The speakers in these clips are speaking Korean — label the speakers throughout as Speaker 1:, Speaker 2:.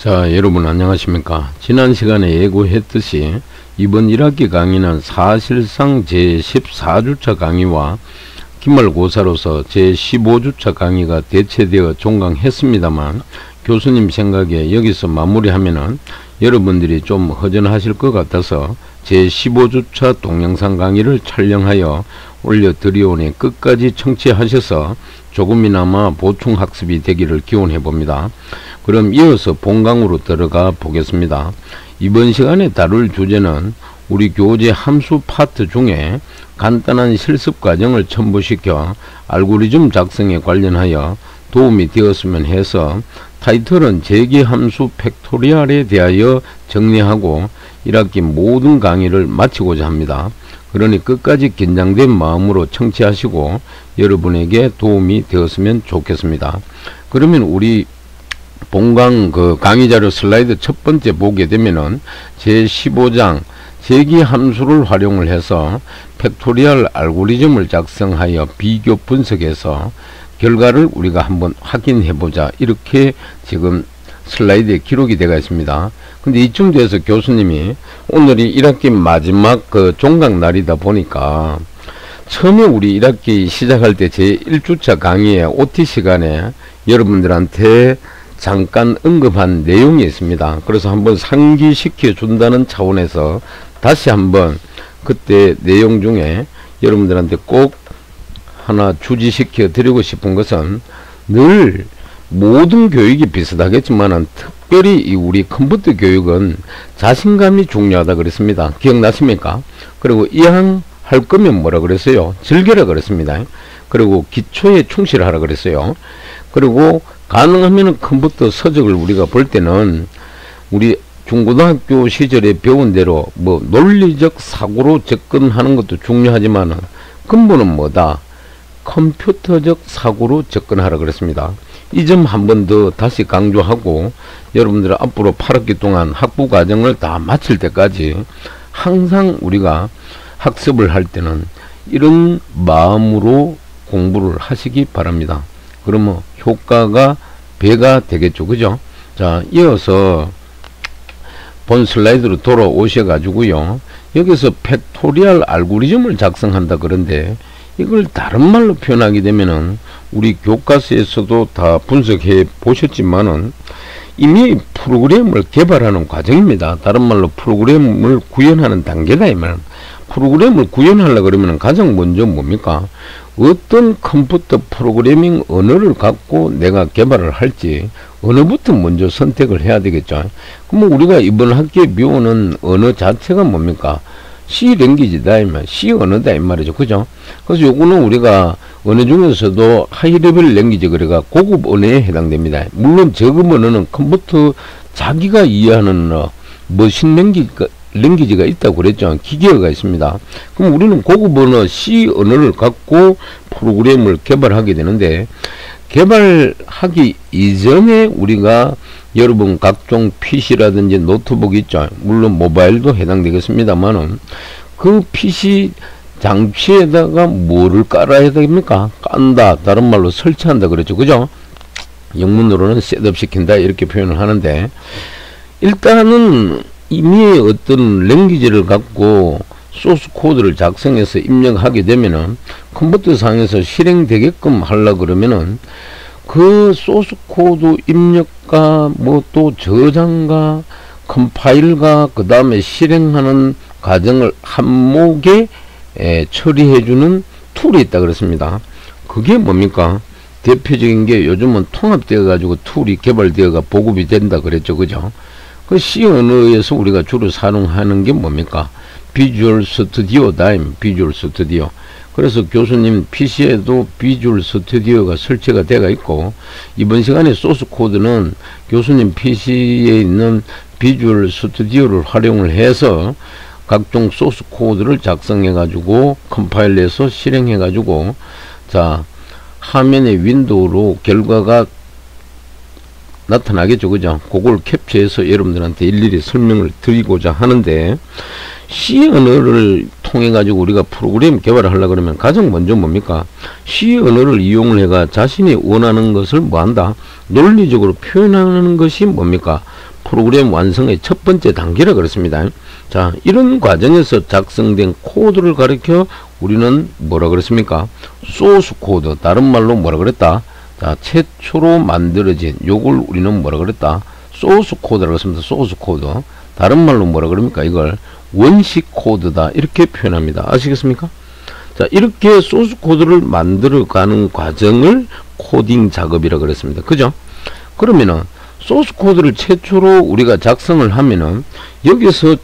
Speaker 1: 자, 여러분 안녕하십니까. 지난 시간에 예고했듯이 이번 1학기 강의는 사실상 제14주차 강의와 기말고사로서 제15주차 강의가 대체되어 종강했습니다만, 교수님 생각에 여기서 마무리하면은 여러분들이 좀 허전하실 것 같아서 제15주차 동영상 강의를 촬영하여 올려드리오니 끝까지 청취하셔서 조금이나마 보충학습이 되기를 기원해 봅니다. 그럼 이어서 본강으로 들어가 보겠습니다. 이번 시간에 다룰 주제는 우리 교재 함수 파트 중에 간단한 실습 과정을 첨부시켜 알고리즘 작성에 관련하여 도움이 되었으면 해서 타이틀은 재기함수 팩토리얼에 대하여 정리하고 1학기 모든 강의를 마치고자 합니다. 그러니 끝까지 긴장된 마음으로 청취하시고 여러분에게 도움이 되었으면 좋겠습니다. 그러면 우리 본강 강의 자료 슬라이드 첫 번째 보게 되면은 제15장 재기함수를 활용을 해서 팩토리얼 알고리즘을 작성하여 비교 분석해서 결과를 우리가 한번 확인해 보자, 이렇게 지금 슬라이드에 기록이 되어 있습니다. 근데 이쯤 돼서 교수님이 오늘이 1학기 마지막 종강 날이다 보니까 처음에 우리 1학기 시작할 때 제1주차 강의의 OT 시간에 여러분들한테 잠깐 언급한 내용이 있습니다. 그래서 한번 상기시켜 준다는 차원에서 다시 한번 그때 내용 중에 여러분들한테 꼭 하나 주지시켜 드리고 싶은 것은, 늘 모든 교육이 비슷하겠지만은 특별히 이 우리 컴퓨터 교육은 자신감이 중요하다 그랬습니다. 기억나십니까? 그리고 이왕 할 거면 뭐라 그랬어요? 즐겨라 그랬습니다. 그리고 기초에 충실하라 그랬어요. 그리고 가능하면 컴퓨터 서적을 우리가 볼 때는 우리 중고등학교 시절에 배운 대로 뭐 논리적 사고로 접근하는 것도 중요하지만은 근본은 뭐다? 컴퓨터적 사고로 접근하라 그랬습니다. 이 점 한 번 더 다시 강조하고, 여러분들 앞으로 8학기 동안 학부 과정을 다 마칠 때까지 항상 우리가 학습을 할 때는 이런 마음으로 공부를 하시기 바랍니다. 그러면 효과가 배가 되겠죠, 그죠? 자, 이어서 본 슬라이드로 돌아오셔 가지고요, 여기서 팩토리얼 알고리즘을 작성한다 그런데 이걸 다른 말로 표현하게 되면은 우리 교과서에서도 다 분석해 보셨지만은 이미 프로그램을 개발하는 과정입니다. 다른 말로 프로그램을 구현하는 단계다 이 말. 프로그램을 구현하려 그러면 가장 먼저 뭡니까? 어떤 컴퓨터 프로그래밍 언어를 갖고 내가 개발을 할지 언어부터 먼저 선택을 해야 되겠죠. 그럼 우리가 이번 학기에 배우는 언어 자체가 뭡니까? C 랭귀지다 이 말, C 언어다 이 말이죠, 그죠? 그래서 요거는 우리가 언어 중에서도 하이레벨 랭귀지, 그래가 고급 언어에 해당됩니다. 물론 저급 언어는 컴퓨터 자기가 이해하는 언어, 머신 랭귀지가 있다고 그랬죠. 기계어가 있습니다. 그럼 우리는 고급 언어 C 언어를 갖고 프로그램을 개발하게 되는데, 개발하기 이전에 우리가 여러분 각종 PC라든지 노트북 있죠. 물론 모바일도 해당되겠습니다만은 그 PC 장치에다가 뭐를 깔아야 됩니까? 깐다, 다른 말로 설치한다 그랬죠, 그죠? 영문으로는 셋업 시킨다 이렇게 표현을 하는데, 일단은 이미 어떤 랭귀지를 갖고 소스 코드를 작성해서 입력하게 되면은 컴퓨터 상에서 실행되게끔 하려 그러면은 그 소스 코드 입력과 뭐 또 저장과 컴파일과 그 다음에 실행하는 과정을 한목에 처리해주는 툴이 있다 그랬습니다. 그게 뭡니까? 대표적인 게 요즘은 통합되어 가지고 툴이 개발되어가 보급이 된다 그랬죠, 그죠? 그 C 언어에서 우리가 주로 사용하는 게 뭡니까? 비주얼 스튜디오다, 비주얼 스튜디오. 그래서 교수님 PC에도 비주얼 스튜디오가 설치가 되어 있고, 이번 시간에 소스 코드는 교수님 PC에 있는 비주얼 스튜디오를 활용을 해서 각종 소스 코드를 작성해 가지고 컴파일해서 실행해 가지고, 자, 화면에 윈도우로 결과가 나타나겠죠. 그죠? 그걸 캡처해서 여러분들한테 일일이 설명을 드리고자 하는데, C 언어를 통해 가지고 우리가 프로그램 개발을 하려고 그러면 가장 먼저 뭡니까? C 언어를 이용을 해가 자신이 원하는 것을 뭐 한다? 논리적으로 표현하는 것이 뭡니까? 프로그램 완성의 첫 번째 단계라 그랬습니다. 자, 이런 과정에서 작성된 코드를 가리켜 우리는 뭐라 그랬습니까? 소스 코드, 다른 말로 뭐라 그랬다? 자, 최초로 만들어진 요걸 우리는 뭐라 그랬다? 소스 코드라고 했습니다. 소스 코드. 다른 말로 뭐라 그럽니까? 이걸 원식 코드다, 이렇게 표현합니다. 아시겠습니까? 자, 이렇게 소스 코드를 만들어 가는 과정을 코딩 작업이라 그랬습니다. 그죠? 그러면은 소스 코드를 최초로 우리가 작성을 하면은 여기서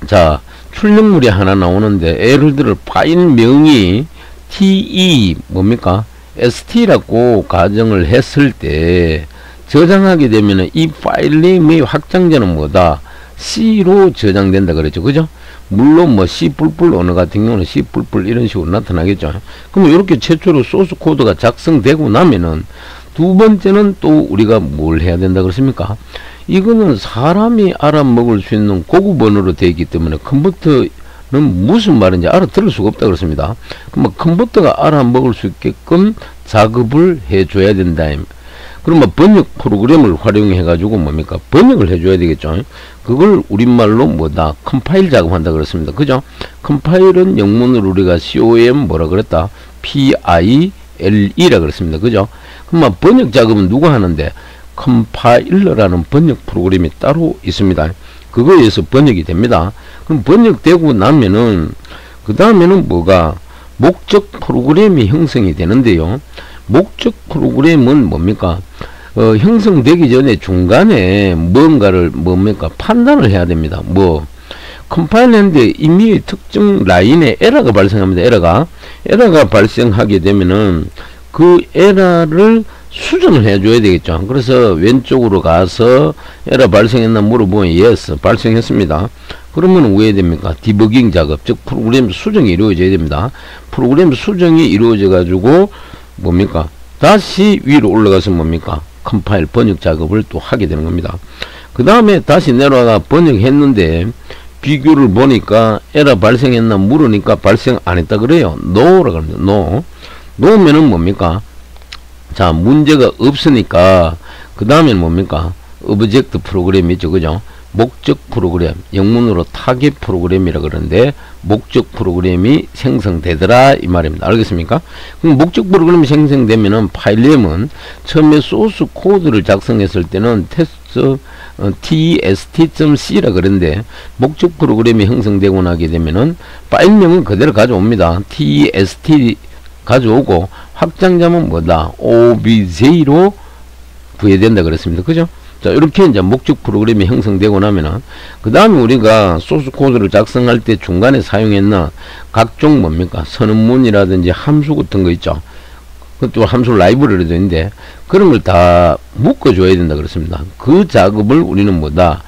Speaker 1: 자, 출력물이 하나 나오는데, 예를 들어 파일 명이 te 뭡니까? st라고 가정을 했을 때 저장하게 되면은 이 파일 네임의 확장자는 뭐다? C로 저장된다 그랬죠. 그죠? 물론 뭐 C++ 언어 같은 경우는 C++ 이런 식으로 나타나겠죠. 그러면 이렇게 최초로 소스 코드가 작성되고 나면은 두 번째는 또 우리가 뭘 해야 된다 그렇습니까? 이거는 사람이 알아먹을 수 있는 고급 언어로 되어 있기 때문에 컴퓨터는 무슨 말인지 알아들을 수가 없다 그렇습니다. 그러면 컴퓨터가 알아먹을 수 있게끔 작업을 해줘야 된다. 그러면 번역 프로그램을 활용해 가지고 뭡니까? 번역을 해줘야 되겠죠. 그걸 우리말로 뭐다? 컴파일 작업한다 그랬습니다. 그죠? 컴파일은 영문으로 우리가 COM 뭐라 그랬다? PILE라 그랬습니다. 그죠? 그러면 번역 작업은 누가 하는데? 컴파일러라는 번역 프로그램이 따로 있습니다. 그거에 의해서 번역이 됩니다. 그럼 번역되고 나면은 그 다음에는 뭐가? 목적 프로그램이 형성이 되는데요. 목적 프로그램은 뭡니까? 형성되기 전에 중간에 뭔가를 뭡니까? 판단을 해야 됩니다. 뭐 컴파일 했는데 이미 특정 라인에 에러가 발생합니다. 에러가 발생하게 되면은 그 에러를 수정을 해줘야 되겠죠. 그래서 왼쪽으로 가서 에러 발생했나 물어보면 yes, 발생했습니다. 그러면 왜 됩니까? 디버깅 작업, 즉 프로그램 수정이 이루어져야 됩니다. 프로그램 수정이 이루어져 가지고 뭡니까? 다시 위로 올라가서 뭡니까? 컴파일 번역 작업을 또 하게 되는 겁니다. 그 다음에 다시 내려가 번역했는데 비교를 보니까 에러 발생했나 물으니까 발생 안 했다 그래요. no라고 합니다. no면은 뭡니까? 자, 문제가 없으니까 그 다음에는 뭡니까? 오브젝트 프로그램이 있죠. 그죠? 목적 프로그램, 영문으로 타겟 프로그램이라 그러는데 목적 프로그램이 생성되더라 이 말입니다. 알겠습니까? 그럼 목적 프로그램이 생성되면은 파일 네임은 처음에 소스 코드를 작성했을 때는 테스트 test.c라 그러는데 목적 프로그램이 형성되고 나게 되면은 파일명은 그대로 가져옵니다. tst 가져오고 확장자는 뭐다? obj로 구해야 된다 그랬습니다. 그죠? 자, 이렇게 이제 목적 프로그램이 형성되고 나면은 그 다음에 우리가 소스 코드를 작성할 때 중간에 사용했는 각종 뭡니까? 선언문이라든지 함수 같은 거 있죠. 그것도 함수 라이브러리도 있는데 그런 걸 다 묶어줘야 된다 그랬습니다. 그 작업을 우리는 뭐다?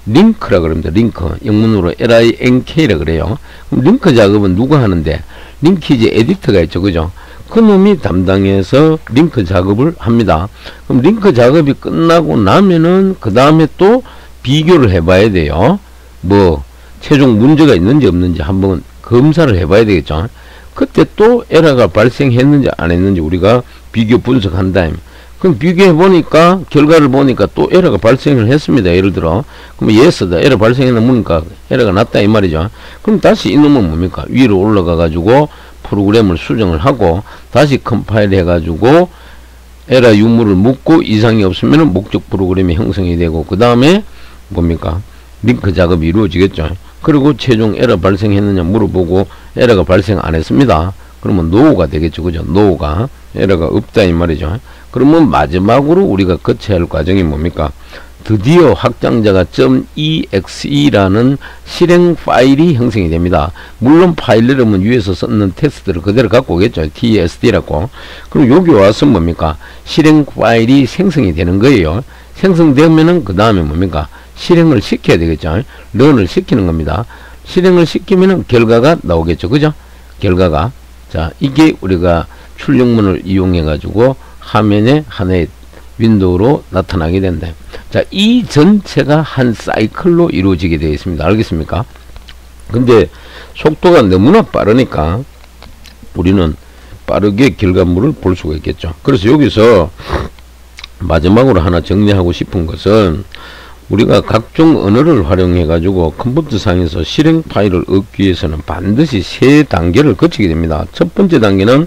Speaker 1: 링크라 그럽니다. 링크. 영문으로 link라 그래요. 그럼 링크 작업은 누가 하는데? 링키지 에디터가 있죠. 그죠? 그 놈이 담당해서 링크 작업을 합니다. 그럼 링크 작업이 끝나고 나면은 그 다음에 또 비교를 해봐야 돼요. 뭐 최종 문제가 있는지 없는지 한번 검사를 해봐야 되겠죠. 그때 또 에러가 발생했는지 안 했는지 우리가 비교 분석한다. 그럼 비교해 보니까 결과를 보니까 또 에러가 발생을 했습니다. 예를 들어 그럼 yes다, 에러 발생했나 보니까 에러가 났다 이 말이죠. 그럼 다시 이놈은 뭡니까? 위로 올라가 가지고 프로그램을 수정을 하고 다시 컴파일 해가지고 에러 유무를 묻고 이상이 없으면 목적 프로그램이 형성이 되고 그 다음에 뭡니까? 링크 작업이 이루어지겠죠. 그리고 최종 에러 발생했느냐 물어보고 에러가 발생 안 했습니다. 그러면 no가 되겠죠. 그죠? no가 에러가 없다 이 말이죠. 그러면 마지막으로 우리가 거쳐야 할 과정이 뭡니까? 드디어 확장자가 .exe라는 실행 파일이 형성이 됩니다. 물론 파일 이름은 위에서 썼는 텍스트를 그대로 갖고 오겠죠. tst라고. 그럼 여기 와서 뭡니까? 실행 파일이 생성이 되는 거예요. 생성되면은 그 다음에 뭡니까? 실행을 시켜야 되겠죠. 런을 시키는 겁니다. 실행을 시키면은 결과가 나오겠죠. 그죠? 결과가. 자, 이게 우리가 출력문을 이용해 가지고 화면에 하나의 윈도우로 나타나게 된다. 자, 이 전체가 한 사이클로 이루어지게 되어 있습니다. 알겠습니까? 근데 속도가 너무나 빠르니까 우리는 빠르게 결과물을 볼 수가 있겠죠. 그래서 여기서 마지막으로 하나 정리하고 싶은 것은, 우리가 각종 언어를 활용해 가지고 컴퓨터상에서 실행 파일을 얻기 위해서는 반드시 세 단계를 거치게 됩니다. 첫 번째 단계는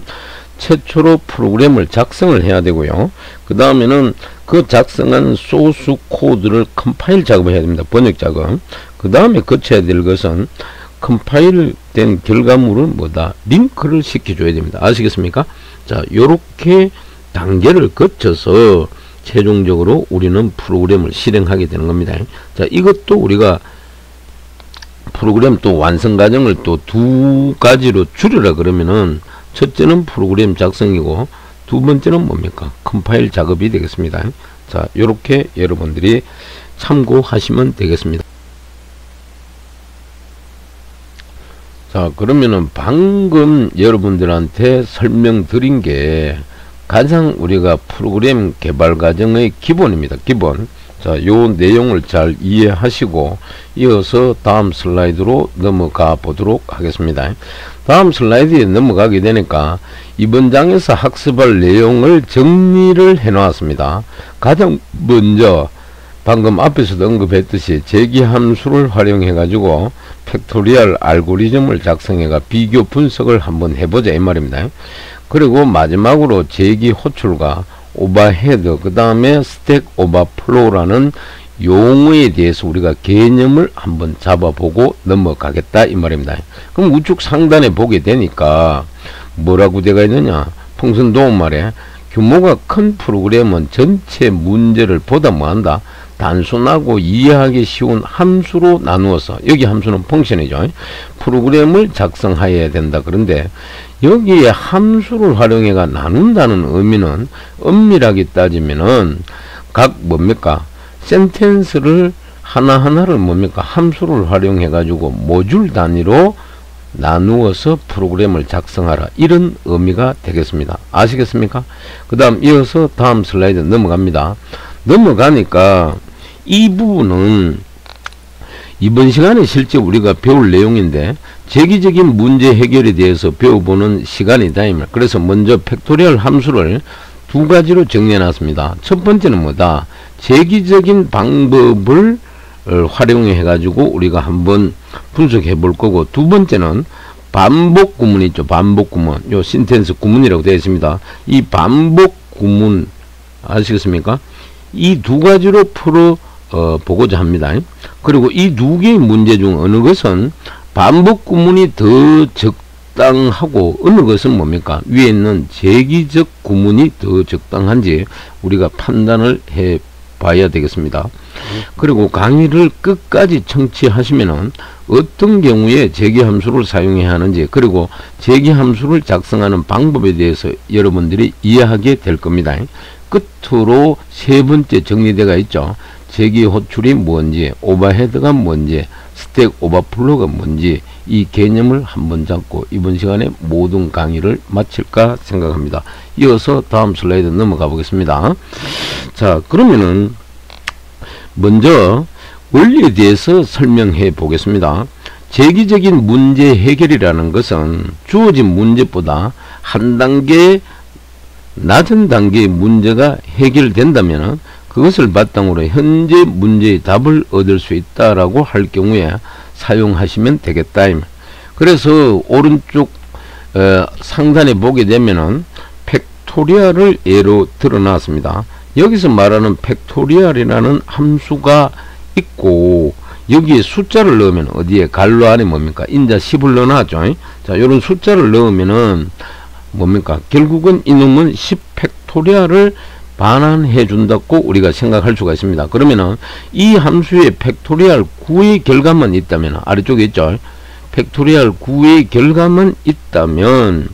Speaker 1: 최초로 프로그램을 작성을 해야 되고요. 그 다음에는 그 작성한 소스 코드를 컴파일 작업을 해야 됩니다. 번역 작업. 그 다음에 거쳐야 될 것은 컴파일 된 결과물을 뭐다? 링크를 시켜줘야 됩니다. 아시겠습니까? 자, 요렇게 단계를 거쳐서 최종적으로 우리는 프로그램을 실행하게 되는 겁니다. 자, 이것도 우리가 프로그램 또 완성 과정을 또 두 가지로 줄여라 그러면은, 첫째는 프로그램 작성이고 두 번째는 뭡니까? 컴파일 작업이 되겠습니다. 자, 요렇게 여러분들이 참고하시면 되겠습니다. 자, 그러면은 방금 여러분들한테 설명드린 게 가장 우리가 프로그램 개발 과정의 기본입니다. 기본. 자, 요 내용을 잘 이해하시고 이어서 다음 슬라이드로 넘어가 보도록 하겠습니다. 다음 슬라이드에 넘어가게 되니까 이번 장에서 학습할 내용을 정리를 해 놓았습니다. 가장 먼저 방금 앞에서도 언급했듯이 제기함수를 활용해 가지고 팩토리얼 알고리즘을 작성해가 비교 분석을 한번 해보자 이 말입니다. 그리고 마지막으로 제기 호출과 오버헤드, 그 다음에 스택 오버플로우라는 용어에 대해서 우리가 개념을 한번 잡아보고 넘어가겠다 이 말입니다. 그럼 우측 상단에 보게 되니까 뭐라고 되어 있느냐? 풍선 도움말에 규모가 큰 프로그램은 전체 문제를 보다 뭐한다? 단순하고 이해하기 쉬운 함수로 나누어서, 여기 함수는 펑션이죠. 프로그램을 작성해야 된다. 그런데 여기에 함수를 활용해가 나눈다는 의미는 엄밀하게 따지면은 각 뭡니까? 센텐스를 하나하나를 뭡니까? 함수를 활용해 가지고 모듈 단위로 나누어서 프로그램을 작성하라, 이런 의미가 되겠습니다. 아시겠습니까? 그 다음 이어서 다음 슬라이드 넘어갑니다. 넘어가니까 이 부분은 이번 시간에 실제 우리가 배울 내용인데 제기적인 문제 해결에 대해서 배워보는 시간이다. 그래서 먼저 팩토리얼 함수를 두 가지로 정리해 놨습니다. 첫 번째는 뭐다? 제기적인 방법을 활용해 가지고 우리가 한번 분석해 볼 거고, 두 번째는 반복 구문 있죠. 반복 구문. 요 신텐스 구문이라고 되어 있습니다. 이 반복 구문 아시겠습니까? 이 두 가지로 풀어 보고자 합니다. 그리고 이 두 개의 문제 중 어느 것은 반복 구문이 더 적당하고 어느 것은 뭡니까? 위에 있는 제기적 구문이 더 적당한지 우리가 판단을 해 봐야 되겠습니다. 그리고 강의를 끝까지 청취하시면은 어떤 경우에 제기함수를 사용해야 하는지, 그리고 제기함수를 작성하는 방법에 대해서 여러분들이 이해하게 될 겁니다. 끝으로 세 번째 정리되어 있죠. 제기 호출이 뭔지, 오버헤드가 뭔지, 스택 오버플로우가 뭔지, 이 개념을 한번 잡고 이번 시간에 모든 강의를 마칠까 생각합니다. 이어서 다음 슬라이드 넘어가 보겠습니다. 자, 그러면은 먼저 원리에 대해서 설명해 보겠습니다. 제기적인 문제 해결이라는 것은 주어진 문제보다 한 단계 낮은 단계의 문제가 해결된다면 그것을 바탕으로 현재 문제의 답을 얻을 수 있다라고 할 경우에 사용하시면 되겠다. 그래서 오른쪽 상단에 보게 되면은 팩토리얼을 예로 들어놨습니다. 여기서 말하는 팩토리얼이라는 함수가 있고, 여기에 숫자를 넣으면 어디에 괄호 안에 뭡니까? 인자 10을 넣어놨죠. 자, 요런 숫자를 넣으면은 뭡니까? 결국은 이놈은 10 팩토리얼을 반환해 준다고 우리가 생각할 수가 있습니다. 그러면은 이 함수의 팩토리얼 9의 결과만 있다면, 아래쪽에 있죠. 팩토리얼 9의 결과만 있다면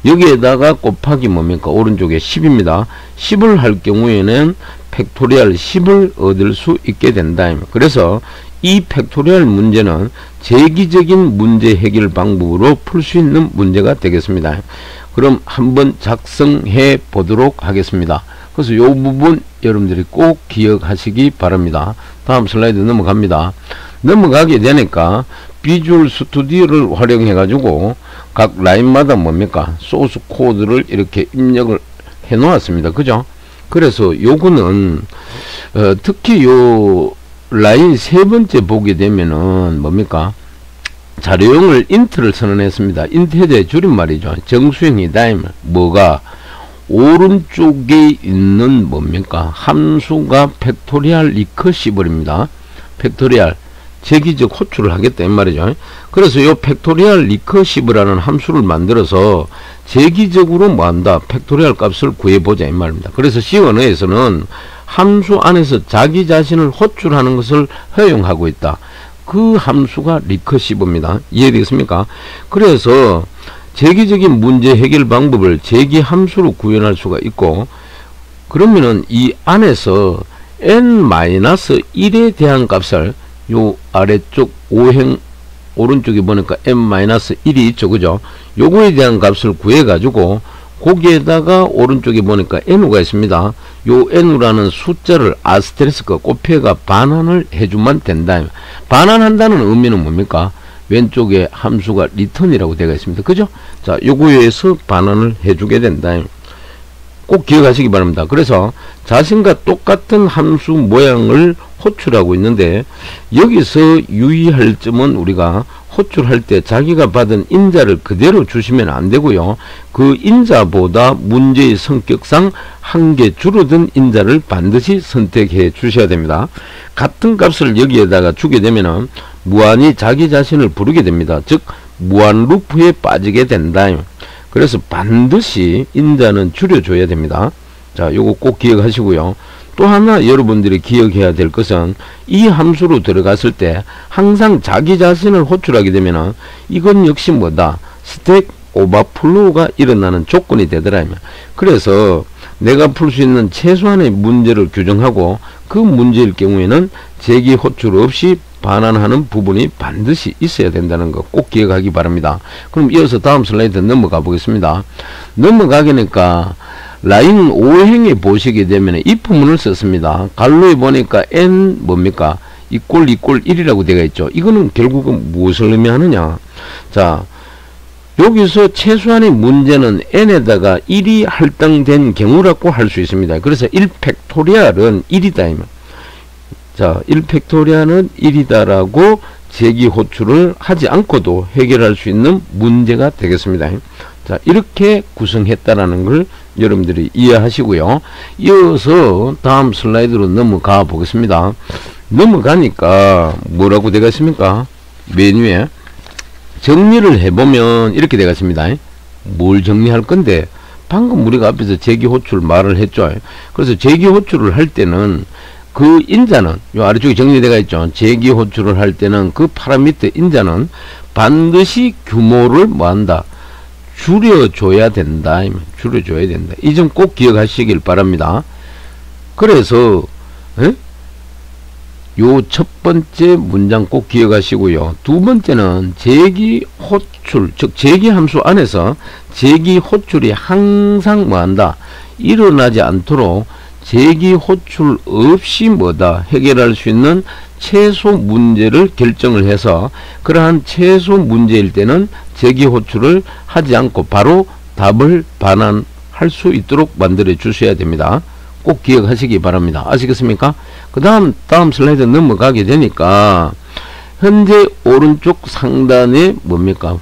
Speaker 1: 여기에다가 곱하기 뭡니까? 오른쪽에 10입니다. 10을 할 경우에는 팩토리얼 10을 얻을 수 있게 된다. 그래서 이 팩토리얼 문제는 제기적인 문제 해결 방법으로 풀 수 있는 문제가 되겠습니다. 그럼 한번 작성해 보도록 하겠습니다. 그래서 요 부분 여러분들이 꼭 기억하시기 바랍니다. 다음 슬라이드 넘어갑니다. 넘어가게 되니까 비주얼 스튜디오를 활용해 가지고 각 라인마다 뭡니까? 소스 코드를 이렇게 입력을 해 놓았습니다. 그죠? 그래서 요거는 특히 요 라인 세 번째 보게 되면은 뭡니까? 자료용을 인트를 선언했습니다. 인트의 줄임말이죠. 정수행이다. 뭐가? 오른쪽에 있는 뭡니까? 함수가 팩토리얼 리커시블입니다. 팩토리얼 재기적 호출을 하겠다 이 말이죠. 그래서 요 팩토리얼 리커시블이라는 함수를 만들어서 재기적으로 뭐한다? 팩토리얼 값을 구해보자 이 말입니다. 그래서 C 언어에서는 함수 안에서 자기 자신을 호출하는 것을 허용하고 있다. 그 함수가 리커시브입니다. 이해되겠습니까? 그래서 재기적인 문제 해결 방법을 재기 함수로 구현할 수가 있고, 그러면은 이 안에서 n-1에 대한 값을 요 아래쪽 오행 오른쪽에 보니까 n-1이 있죠. 그죠? 요거에 대한 값을 구해 가지고 거기에다가 오른쪽에 보니까 n우가 있습니다. 요 n우라는 숫자를 아스테리스크 곱해가 반환을 해주면 된다. 반환한다는 의미는 뭡니까? 왼쪽에 함수가 리턴이라고 되어 있습니다. 그죠? 자, 요거에서 반환을 해주게 된다. 꼭 기억하시기 바랍니다. 그래서 자신과 똑같은 함수 모양을 호출하고 있는데, 여기서 유의할 점은 우리가 호출할 때 자기가 받은 인자를 그대로 주시면 안 되고요. 그 인자보다 문제의 성격상 한 개 줄어든 인자를 반드시 선택해 주셔야 됩니다. 같은 값을 여기에다가 주게 되면은 무한히 자기 자신을 부르게 됩니다. 즉 무한 루프에 빠지게 된다. 그래서 반드시 인자는 줄여줘야 됩니다. 자, 요거 꼭 기억하시고요. 또 하나 여러분들이 기억해야 될 것은 이 함수로 들어갔을 때 항상 자기 자신을 호출하게 되면은 이건 역시 뭐다? 스택 오버플로우가 일어나는 조건이 되더라. 그래서 내가 풀 수 있는 최소한의 문제를 규정하고 그 문제일 경우에는 재기 호출 없이 반환하는 부분이 반드시 있어야 된다는 거 꼭 기억하기 바랍니다. 그럼 이어서 다음 슬라이드 넘어가 보겠습니다. 넘어가니까 라인 5행에 보시게 되면 이 부분을 썼습니다. 갈로에 보니까 n 뭡니까? 이꼴 1이라고 되어 있죠. 이거는 결국은 무엇을 의미하느냐? 자, 여기서 최소한의 문제는 n에다가 1이 할당된 경우라고 할 수 있습니다. 그래서 1팩토리얼은 1이다. 자, 1팩토리얼은 1이다라고 재기 호출을 하지 않고도 해결할 수 있는 문제가 되겠습니다. 자, 이렇게 구성했다라는 걸 여러분들이 이해하시고요. 이어서 다음 슬라이드로 넘어가 보겠습니다. 넘어가니까 뭐라고 되어 있습니까? 메뉴에 정리를 해보면 이렇게 되어 있습니다. 뭘 정리할 건데, 방금 우리가 앞에서 재기 호출 말을 했죠. 그래서 재기 호출을 할 때는 그 인자는 요 아래쪽에 정리되어 있죠. 재기 호출을 할 때는 그 파라미터 인자는 반드시 규모를 뭐한다? 줄여줘야 된다. 줄여줘야 된다. 이 점 꼭 기억하시길 바랍니다. 그래서 요 첫 번째 문장 꼭 기억하시고요. 두 번째는 재기 호출, 즉 재기 함수 안에서 재기 호출이 항상 뭐한다? 일어나지 않도록 재기 호출 없이 뭐다? 해결할 수 있는 최소 문제를 결정을 해서 그러한 최소 문제일 때는 재기 호출을 하지 않고 바로 답을 반환할 수 있도록 만들어 주셔야 됩니다. 꼭 기억하시기 바랍니다. 아시겠습니까? 그 다음 슬라이드 넘어가게 되니까 현재 오른쪽 상단에 뭡니까?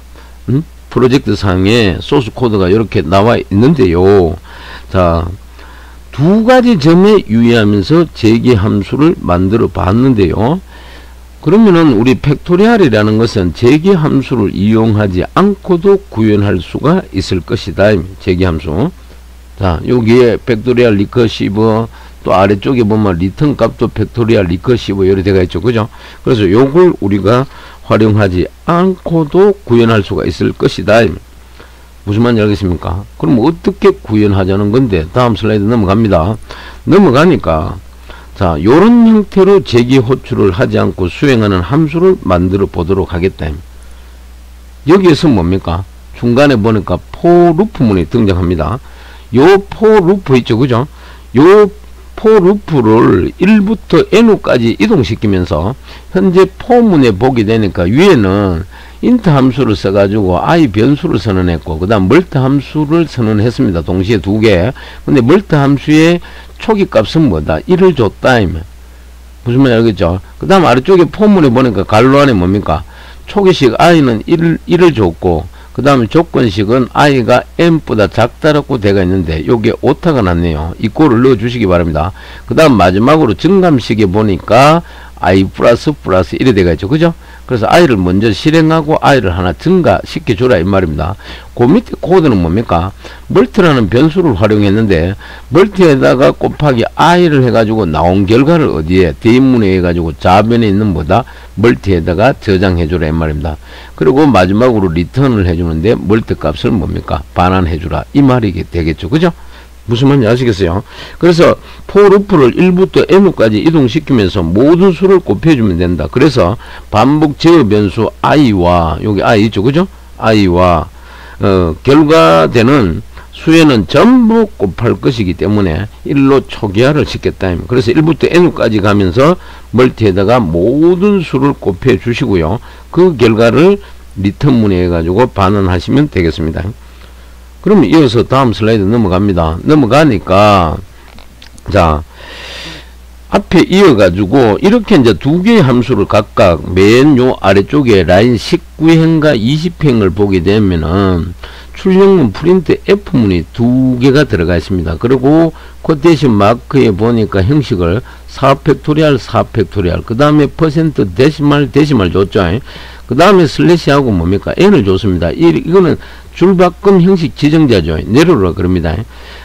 Speaker 1: 프로젝트 상에 소스 코드가 이렇게 나와 있는데요. 자, 두 가지 점에 유의하면서 재기 함수를 만들어 봤는데요. 그러면은 우리 팩토리얼이라는 것은 재기 함수를 이용하지 않고도 구현할 수가 있을 것이다. 재기 함수. 자, 여기에 팩토리얼 리커시브, 또 아래쪽에 보면 리턴 값도 팩토리얼 리커시브 여러 대가 있죠. 그죠? 그래서 요걸 우리가 활용하지 않고도 구현할 수가 있을 것이다. 무슨 말인지 알겠습니까? 그럼 어떻게 구현하자는 건데, 다음 슬라이드 넘어갑니다. 넘어가니까, 자, 요런 형태로 재기 호출을 하지 않고 수행하는 함수를 만들어 보도록 하겠다. 여기에서 뭡니까? 중간에 보니까 for 루프문이 등장합니다. 요 for 루프 있죠. 그죠? 요 for 루프를 1부터 n까지 이동시키면서 현재 포문에 보게 되니까 위에는 int 함수를 써가지고 i 변수를 선언했고 그 다음 멀티 함수를 선언했습니다. 동시에 두 개. 근데 멀티 함수의 초기 값은 뭐다? 1을 줬다. 무슨 말인지 알겠죠? 그 다음 아래쪽에 포문에 보니까 괄호 안에 뭡니까? 초기식 i는 1을 줬고 그 다음에 조건식은 i가 n보다 작다라고 되어 있는데 요게 오타가 났네요. 이 꼴을 넣어 주시기 바랍니다. 그 다음 마지막으로 증감식에 보니까 i 플러스 1이 되어 있죠. 그죠? 그래서 i를 먼저 실행하고 i를 하나 증가시켜 주라 이 말입니다. 그 밑에 코드는 뭡니까? 멀티라는 변수를 활용했는데 멀티에다가 곱하기 i를 해가지고 나온 결과를 어디에 대인문에 해가지고 좌변에 있는 뭐다? 멀티에다가 저장해 주라 이 말입니다. 그리고 마지막으로 리턴을 해주는데 멀티 값을 뭡니까? 반환해 주라 이 말이 되겠죠. 그죠? 무슨 말인지 아시겠어요? 그래서 for 루프를 1부터 n까지 이동시키면서 모든 수를 곱해주면 된다. 그래서 반복 제어 변수 i와 여기 i 있죠, 그죠? i와 결과되는 수에는 전부 곱할 것이기 때문에 1로 초기화를 시켰다. 그래서 1부터 n까지 가면서 멀티에다가 모든 수를 곱해 주시고요. 그 결과를 리턴문에 해가지고 반환하시면 되겠습니다. 그러면 이어서 다음 슬라이드 넘어갑니다. 넘어가니까 자 앞에 이어가지고 이렇게 이제 두 개의 함수를 각각 맨 요 아래쪽에 라인 19행과 20행을 보게 되면은 출력문 프린트 F문이 두 개가 들어가 있습니다. 그리고 코테이션 마크에 보니까 형식을 4팩토리얼 4팩토리얼 그 다음에 퍼센트 데시말 줬죠. 그 다음에 슬래시하고 뭡니까? n을 줬습니다. 이거는 줄바꿈 형식 지정자죠. 내려오라 그럽니다.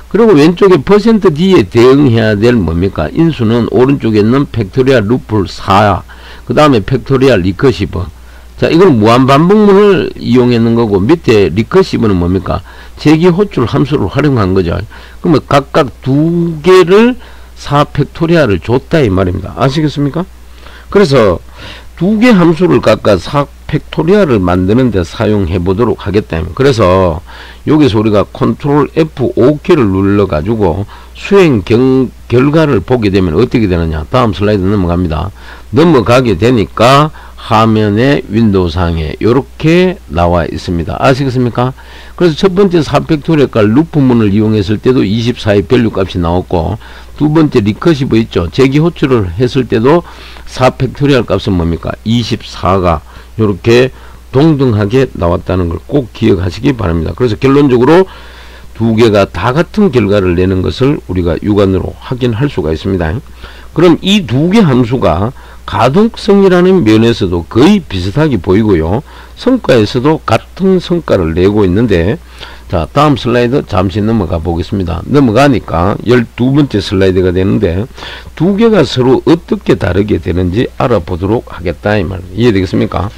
Speaker 1: 그리고 왼쪽에 퍼센트 d에 대응해야 될 뭡니까? 인수는 오른쪽에 있는 팩토리얼 루프 4, 그 다음에 팩토리얼 리커시브. 자, 이건 무한반복문을 이용했는 거고, 밑에 리커시브는 뭡니까? 제기 호출 함수를 활용한 거죠. 그러면 각각 두 개를 4팩토리얼을 줬다 이 말입니다. 아시겠습니까? 그래서 두 개 함수를 각각 4팩토리얼을 만드는데 사용해 보도록 하겠다. 그래서 여기서 우리가 컨트롤 F5키를 눌러 가지고 수행 결과를 보게 되면 어떻게 되느냐. 다음 슬라이드 넘어갑니다. 넘어가게 되니까 화면에 윈도우 상에 이렇게 나와 있습니다. 아시겠습니까? 그래서 첫 번째 4팩토리얼 값 루프문을 이용했을 때도 24의 밸류 값이 나왔고, 두 번째 리커시브 있죠. 제기 호출을 했을 때도 4팩토리얼 값은 뭡니까? 24가 이렇게 동등하게 나왔다는 걸 꼭 기억하시기 바랍니다. 그래서 결론적으로 두 개가 다 같은 결과를 내는 것을 우리가 육안으로 확인할 수가 있습니다. 그럼 이 두 개 함수가 가독성이라는 면에서도 거의 비슷하게 보이고요. 성과에서도 같은 성과를 내고 있는데, 자, 다음 슬라이드 잠시 넘어가 보겠습니다. 넘어가니까 12번째 슬라이드가 되는데, 두 개가 서로 어떻게 다르게 되는지 알아보도록 하겠다 이 말. 이해되겠습니까?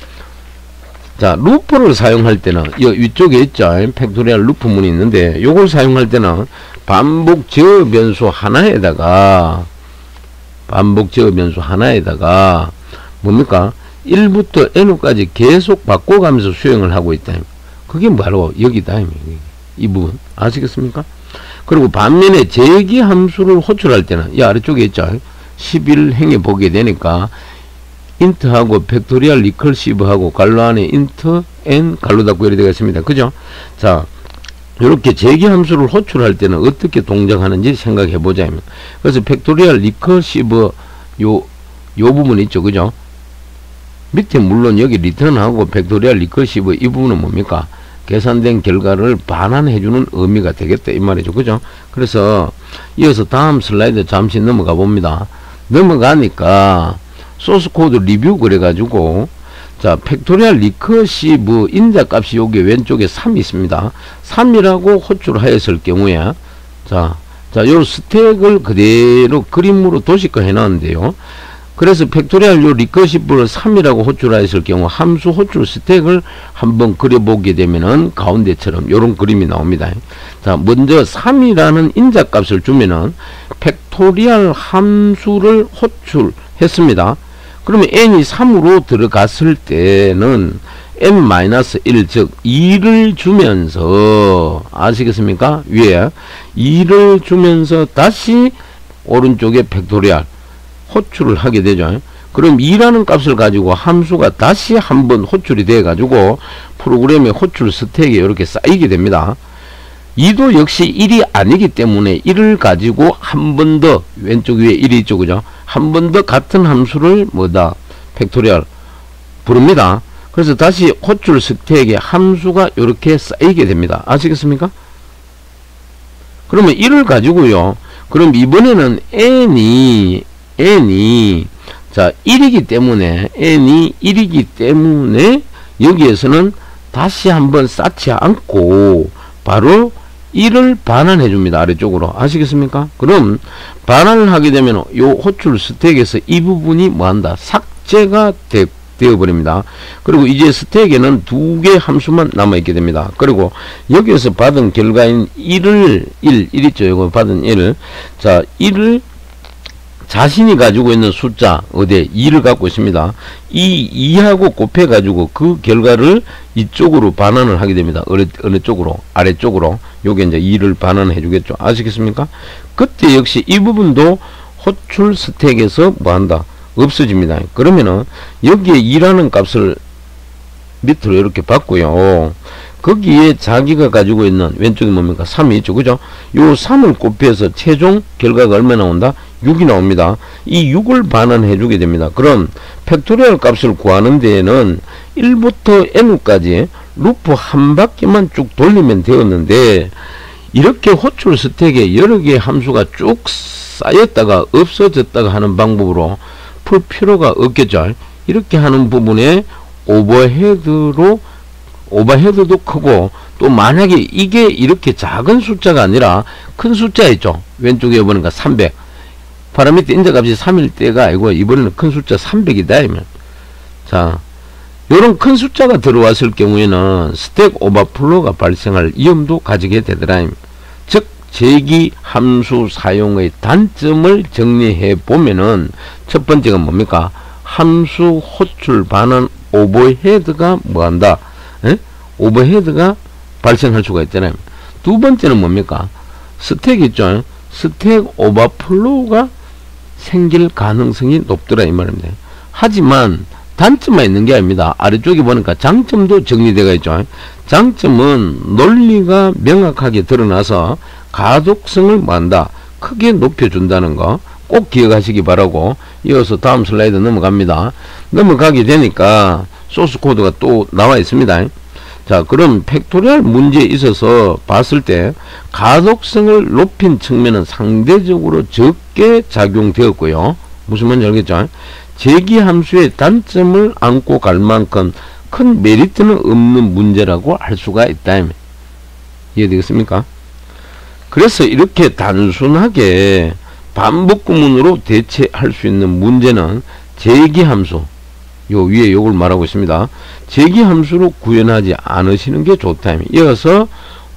Speaker 1: 자, 루프를 사용할 때는 위쪽에 있죠. 팩토리얼 루프문이 있는데, 요걸 사용할 때는 반복 제어 변수 하나에다가 뭡니까? 1부터 n까지 계속 바꿔가면서 수행을 하고 있다. 그게 바로 여기다. 이 부분. 아시겠습니까? 그리고 반면에 제기 함수를 호출할 때는 이 아래쪽에 있죠. 11행에 보게 되니까 int하고 팩토리얼 리컬시브하고 괄호 안에 int n 괄호 닫고 이렇게 되겠습니다. 그죠? 자, 이렇게 제기 함수를 호출할 때는 어떻게 동작하는지 생각해 보자. 그래서 팩토리얼 리커시브 요 부분 있죠. 그죠? 밑에 물론 여기 리턴하고 팩토리얼 리커시브 이 부분은 뭡니까? 계산된 결과를 반환해 주는 의미가 되겠다 이 말이죠. 그죠? 그래서 이어서 다음 슬라이드 잠시 넘어가 봅니다. 넘어가니까 소스 코드 리뷰 그래 가지고, 자, 팩토리얼 리커시브 인자 값이 여기 왼쪽에 3이 있습니다. 3이라고 호출하였을 경우에, 자, 요 스택을 그대로 그림으로 도식화 해놨는데요. 그래서 팩토리얼 요 리커시브를 3이라고 호출하였을 경우 함수 호출 스택을 한번 그려보게 되면은 가운데처럼 요런 그림이 나옵니다. 자, 먼저 3이라는 인자 값을 주면은 팩토리얼 함수를 호출했습니다. 그러면 n이 3으로 들어갔을 때는 n-1 즉 2를 주면서 아시겠습니까? 위에 2를 주면서 다시 오른쪽에 팩토리얼 호출을 하게 되죠. 그럼 2라는 값을 가지고 함수가 다시 한번 호출이 돼 가지고 프로그램의 호출 스택에 이렇게 쌓이게 됩니다. 2도 역시 1이 아니기 때문에 1을 가지고 한 번 더 왼쪽 위에 1이 있죠, 그죠? 한 번 더 같은 함수를 뭐다 팩토리얼 부릅니다. 그래서 다시 호출 스택에 함수가 이렇게 쌓이게 됩니다. 아시겠습니까? 그러면 1을 가지고요. 그럼 이번에는 n이 자 1이기 때문에 n이 1이기 때문에 여기에서는 다시 한번 쌓지 않고 바로 1을 반환해 줍니다. 아래쪽으로. 아시겠습니까? 그럼 반환을 하게 되면 요 호출 스택에서 이 부분이 뭐한다? 삭제가 되어버립니다. 그리고 이제 스택에는 두 개의 함수만 남아있게 됩니다. 그리고 여기에서 받은 결과인 1 있죠. 이거 받은 1. 자, 1을 자신이 가지고 있는 숫자, 어디에? 2를 갖고 있습니다. 이 2하고 곱해가지고 그 결과를 이쪽으로 반환을 하게 됩니다. 어느 쪽으로? 아래쪽으로. 요게 이제 2를 반환해 주겠죠. 아시겠습니까? 그때 역시 이 부분도 호출 스택에서 뭐 한다? 없어집니다. 그러면은 여기에 2라는 값을 밑으로 이렇게 받고요. 거기에 자기가 가지고 있는 왼쪽에 뭡니까? 3이 있죠. 그죠? 요 3을 곱해서 최종 결과가 얼마 나온다? 6이 나옵니다. 이 6을 반환해 주게 됩니다. 그럼 팩토리얼 값을 구하는 데에는 1부터 n까지 루프 한 바퀴만 쭉 돌리면 되었는데 이렇게 호출 스택에 여러 개의 함수가 쭉 쌓였다가 없어졌다가 하는 방법으로 풀 필요가 없겠죠. 이렇게 하는 부분에 오버헤드도 크고 또 만약에 이게 이렇게 작은 숫자가 아니라 큰 숫자 있죠. 왼쪽에 보니까 300 바로 밑에 인자값이 3일 때가 아니고 이번에는 큰 숫자 300이다. 자, 요런 큰 숫자가 들어왔을 경우에는 스택 오버플로가 발생할 위험도 가지게 되더라. 즉 제기 함수 사용의 단점을 정리해 보면은 첫 번째가 뭡니까? 함수 호출 반환 오버헤드가 뭐한다? 오버헤드가 발생할 수가 있잖아요. 두 번째는 뭡니까? 스택 있죠. 스택 오버플로우가 생길 가능성이 높더라 이 말입니다. 하지만 단점만 있는 게 아닙니다. 아래쪽에 보니까 장점도 정리되어 있죠. 장점은 논리가 명확하게 드러나서 가독성을 뭐한다? 크게 높여준다는 거 꼭 기억하시기 바라고, 이어서 다음 슬라이드 넘어갑니다. 넘어가게 되니까 소스 코드가 또 나와 있습니다. 자, 그럼 팩토리얼 문제에 있어서 봤을 때 가독성을 높인 측면은 상대적으로 적게 작용되었고요. 무슨 말인지 알겠죠? 제기 함수의 단점을 안고 갈 만큼 큰 메리트는 없는 문제라고 할 수가 있다. 이해되겠습니까? 그래서 이렇게 단순하게 반복 구문으로 대체할 수 있는 문제는 제기 함수, 요 위에 요걸 말하고 있습니다. 제기 함수로 구현하지 않으시는 게 좋다. 이어서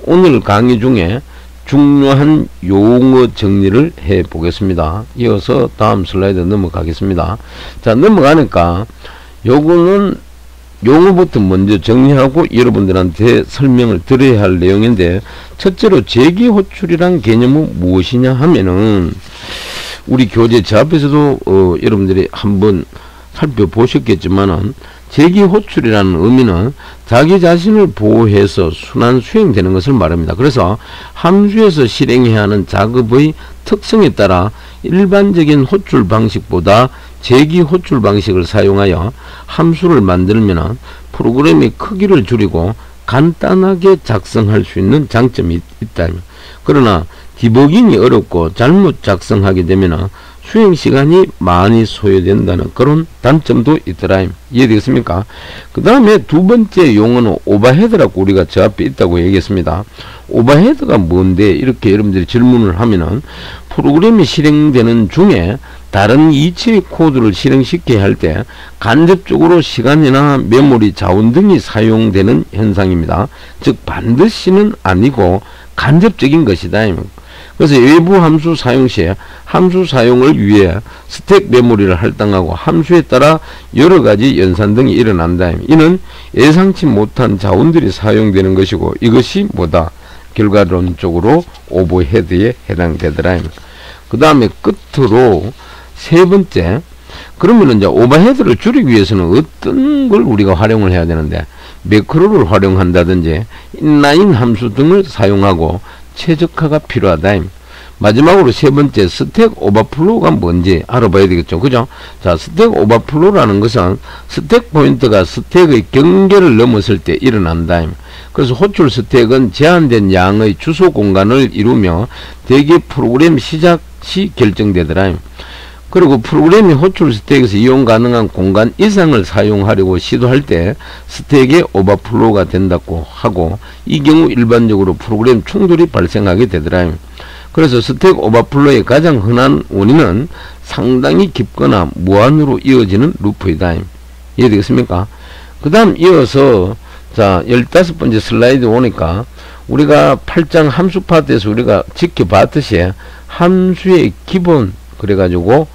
Speaker 1: 오늘 강의 중에 중요한 용어 정리를 해 보겠습니다. 이어서 다음 슬라이드 넘어가겠습니다. 자, 넘어가니까 요거는 용어부터 먼저 정리하고 여러분들한테 설명을 드려야 할 내용인데, 첫째로 제기 호출이란 개념은 무엇이냐 하면은 우리 교재 제 앞에서도 여러분들이 한번 살펴보셨겠지만은 제기 호출이라는 의미는 자기 자신을 보호해서 순환 수행되는 것을 말합니다. 그래서 함수에서 실행해야 하는 작업의 특성에 따라 일반적인 호출 방식보다 제기 호출 방식을 사용하여 함수를 만들면 프로그램의 크기를 줄이고 간단하게 작성할 수 있는 장점이 있다. 그러나 디버깅이 어렵고 잘못 작성하게 되면 수행 시간이 많이 소요된다는 그런 단점도 있더라. 이해되겠습니까? 그 다음에 두 번째 용어는 오버헤드라고 우리가 저 앞에 있다고 얘기했습니다. 오버헤드가 뭔데? 이렇게 여러분들이 질문을 하면은 프로그램이 실행되는 중에 다른 이체의 코드를 실행시켜야 할 때 간접적으로 시간이나 메모리 자원 등이 사용되는 현상입니다. 즉 반드시는 아니고 간접적인 것이다. 그래서 외부 함수 사용 시에 함수 사용을 위해 스택 메모리를 할당하고 함수에 따라 여러가지 연산 등이 일어난다. 이는 예상치 못한 자원들이 사용되는 것이고 이것이 뭐다? 결과론적으로 오버헤드에 해당되더라. 그 다음에 끝으로 세 번째, 그러면 이제 오버헤드를 줄이기 위해서는 어떤 걸 우리가 활용을 해야 되는데, 매크로를 활용한다든지 인라인 함수 등을 사용하고 최적화가 필요하다. 마지막으로 세 번째, 스택 오버플로우가 뭔지 알아봐야 되겠죠. 그죠? 자, 스택 오버플로우라는 것은 스택 포인트가 스택의 경계를 넘었을 때 일어난다. 그래서 호출 스택은 제한된 양의 주소 공간을 이루며 대개 프로그램 시작 시 결정되더라. 그리고 프로그램이 호출 스택에서 이용 가능한 공간 이상을 사용하려고 시도할 때 스택의 오버플로우가 된다고 하고, 이 경우 일반적으로 프로그램 충돌이 발생하게 되더라. 그래서 스택 오버플로우의 가장 흔한 원인은 상당히 깊거나 무한으로 이어지는 루프이다. 이해되겠습니까? 그 다음 이어서 자 15번째 슬라이드 오니까 우리가 8장 함수 파트에서 우리가 지켜봤듯이 함수의 기본 그래가지고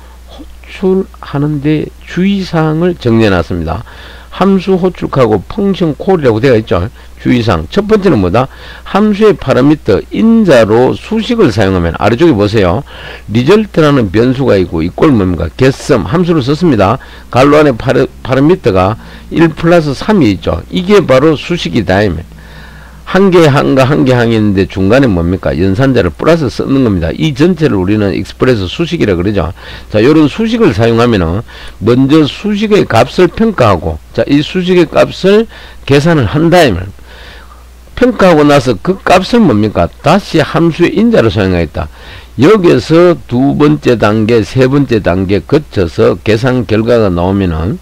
Speaker 1: 호출하는데 주의사항을 정리해 놨습니다. 함수 호출하고 펑션 콜이라고 되어 있죠. 주의사항 첫 번째는 뭐다? 함수의 파라미터 인자로 수식을 사용하면, 아래쪽에 보세요. 리절트라는 변수가 있고 이꼴 뭡니까? getSum 함수를 썼습니다. 갈로 안에 파라미터가 1 플러스 3이 있죠. 이게 바로 수식이다. 한 개 항과 한 개 항이 있는데 중간에 뭡니까? 연산자를 플러스 쓰는 겁니다. 이 전체를 우리는 익스프레스 수식이라 그러죠. 자, 요런 수식을 사용하면은 먼저 수식의 값을 평가하고, 자, 이 수식의 값을 계산을 한 다음에 평가하고 나서 그 값을 뭡니까? 다시 함수의 인자로 사용하겠다. 여기서 두 번째 단계, 세 번째 단계 거쳐서 계산 결과가 나오면은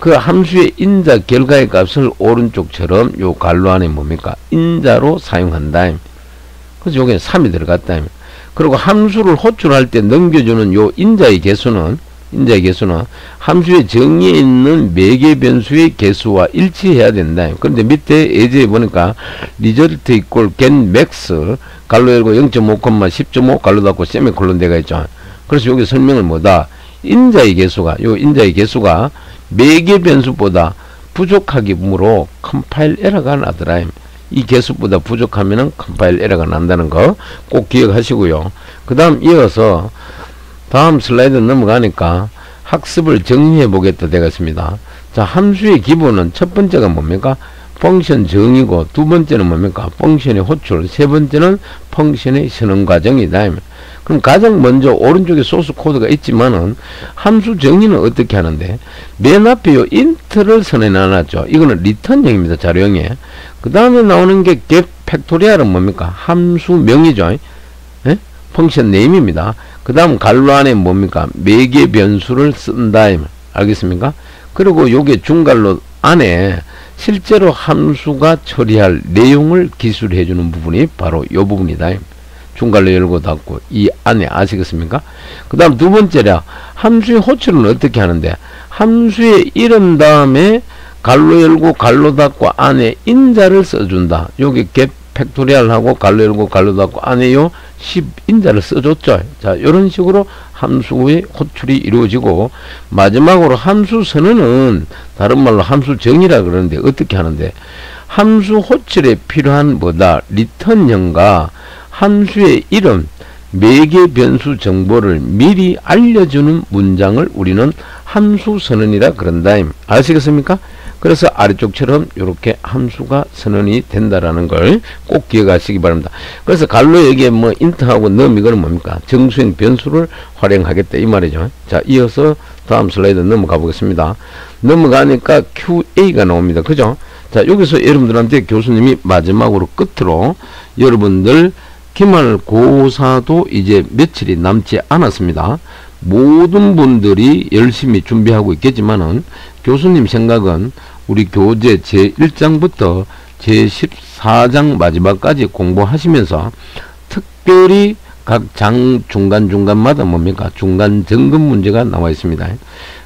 Speaker 1: 그 함수의 인자 결과의 값을 오른쪽처럼 요 갈로 안에 뭡니까? 인자로 사용한다. 그래서 여기에 3이 들어갔다. 그리고 함수를 호출할 때 넘겨주는 요 인자의 개수는 함수의 정의에 있는 매개 변수의 개수와 일치해야 된다. 그런데 밑에 예제에 보니까 result equal get max 갈로 열고 0.5, 10.5 갈로 닫고 세미콜론 되어 있죠. 그래서 여기 설명을 뭐다? 인자의 개수가 매개 변수보다 부족하기므로 컴파일 에러가 나더라. 이 개수보다 부족하면은 컴파일 에러가 난다는 거 꼭 기억하시고요. 그 다음 이어서 다음 슬라이드 넘어가니까 학습을 정리해 보겠다 되겠습니다. 자, 함수의 기본은 첫 번째가 뭡니까? 펑션 정의고, 두 번째는 뭡니까? 펑션의 호출, 세 번째는 펑션의 선언 과정이다. 그럼 가장 먼저 오른쪽에 소스 코드가 있지만은 함수 정의는 어떻게 하는데, 맨 앞에 요 int를 선언해 놨죠. 이거는 리턴형입니다. 자료형에. 그 다음에 나오는 게 get 팩토리얼은 뭡니까? 함수명이죠. 예? 펑션 네임입니다. 그 다음 갈로 안에 뭡니까? 매개 변수를 쓴다. 알겠습니까? 그리고 요게 중갈로 안에 실제로 함수가 처리할 내용을 기술해 주는 부분이 바로 요 부분이다. 중갈로 열고 닫고 이 안에 아시겠습니까? 그 다음 두 번째라 함수의 호출은 어떻게 하는데, 함수의 이름 다음에 갈로 열고 갈로 닫고 안에 인자를 써준다. 여기 get 팩토리얼하고 갈로 열고 갈로 닫고 안에요 10 인자를 써줬죠. 자, 이런 식으로 함수의 호출이 이루어지고, 마지막으로 함수 선언은 다른 말로 함수 정의라 그러는데 어떻게 하는데, 함수 호출에 필요한 뭐다? 리턴형과 함수의 이름, 매개 변수 정보를 미리 알려주는 문장을 우리는 함수 선언이라 그런다. 아시겠습니까? 그래서 아래쪽처럼 이렇게 함수가 선언이 된다라는 걸 꼭 기억하시기 바랍니다. 그래서 갈로 여기에 뭐 인트하고 넘 이거는 뭡니까? 정수형 변수를 활용하겠다 이 말이죠. 자, 이어서 다음 슬라이드 넘어가 보겠습니다. 넘어가니까 QA가 나옵니다. 그죠? 자, 여기서 여러분들한테 교수님이 마지막으로 끝으로 여러분들 기말고사도 이제 며칠이 남지 않았습니다. 모든 분들이 열심히 준비하고 있겠지만은 교수님 생각은 우리 교재 제1장부터 제14장 마지막까지 공부하시면서 특별히 각 장 중간중간마다 뭡니까? 중간 점검 문제가 나와 있습니다.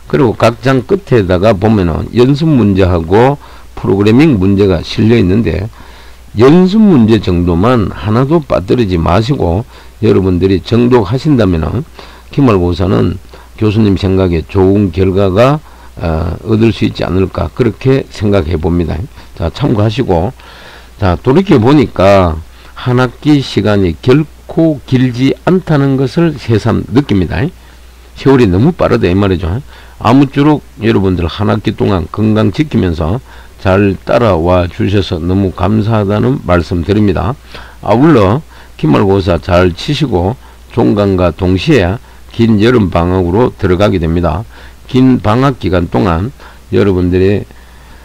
Speaker 1: 그리고 각 장 끝에다가 보면은 연습 문제하고 프로그래밍 문제가 실려 있는데, 연습 문제 정도만 하나도 빠뜨리지 마시고 여러분들이 정독하신다면은 기말고사는 교수님 생각에 좋은 결과가 얻을 수 있지 않을까 그렇게 생각해 봅니다. 자, 참고하시고, 자, 돌이켜 보니까 한 학기 시간이 결코 길지 않다는 것을 새삼 느낍니다. 세월이 너무 빠르다 이 말이죠. 아무쪼록 여러분들 한 학기 동안 건강 지키면서 잘 따라와 주셔서 너무 감사하다는 말씀 드립니다. 아울러 기말고사 잘 치시고 종강과 동시에 긴 여름 방학으로 들어가게 됩니다. 긴 방학 기간 동안 여러분들의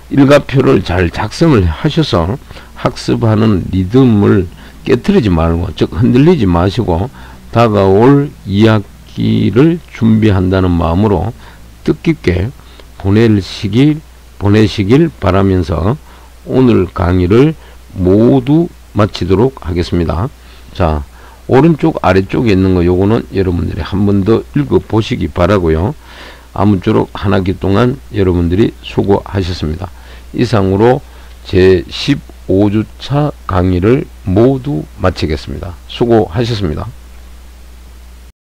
Speaker 1: 일과표를 잘 작성을 하셔서 학습하는 리듬을 깨트리지 말고, 즉 흔들리지 마시고 다가올 2학기를 준비한다는 마음으로 뜻깊게 보내시길 바라면서 오늘 강의를 모두 마치도록 하겠습니다. 자, 오른쪽 아래쪽에 있는 거 요거는 여러분들이 한 번 더 읽어 보시기 바라고요. 아무쪼록 한 학기 동안 여러분들이 수고하셨습니다. 이상으로 제 15주차 강의를 모두 마치겠습니다. 수고하셨습니다.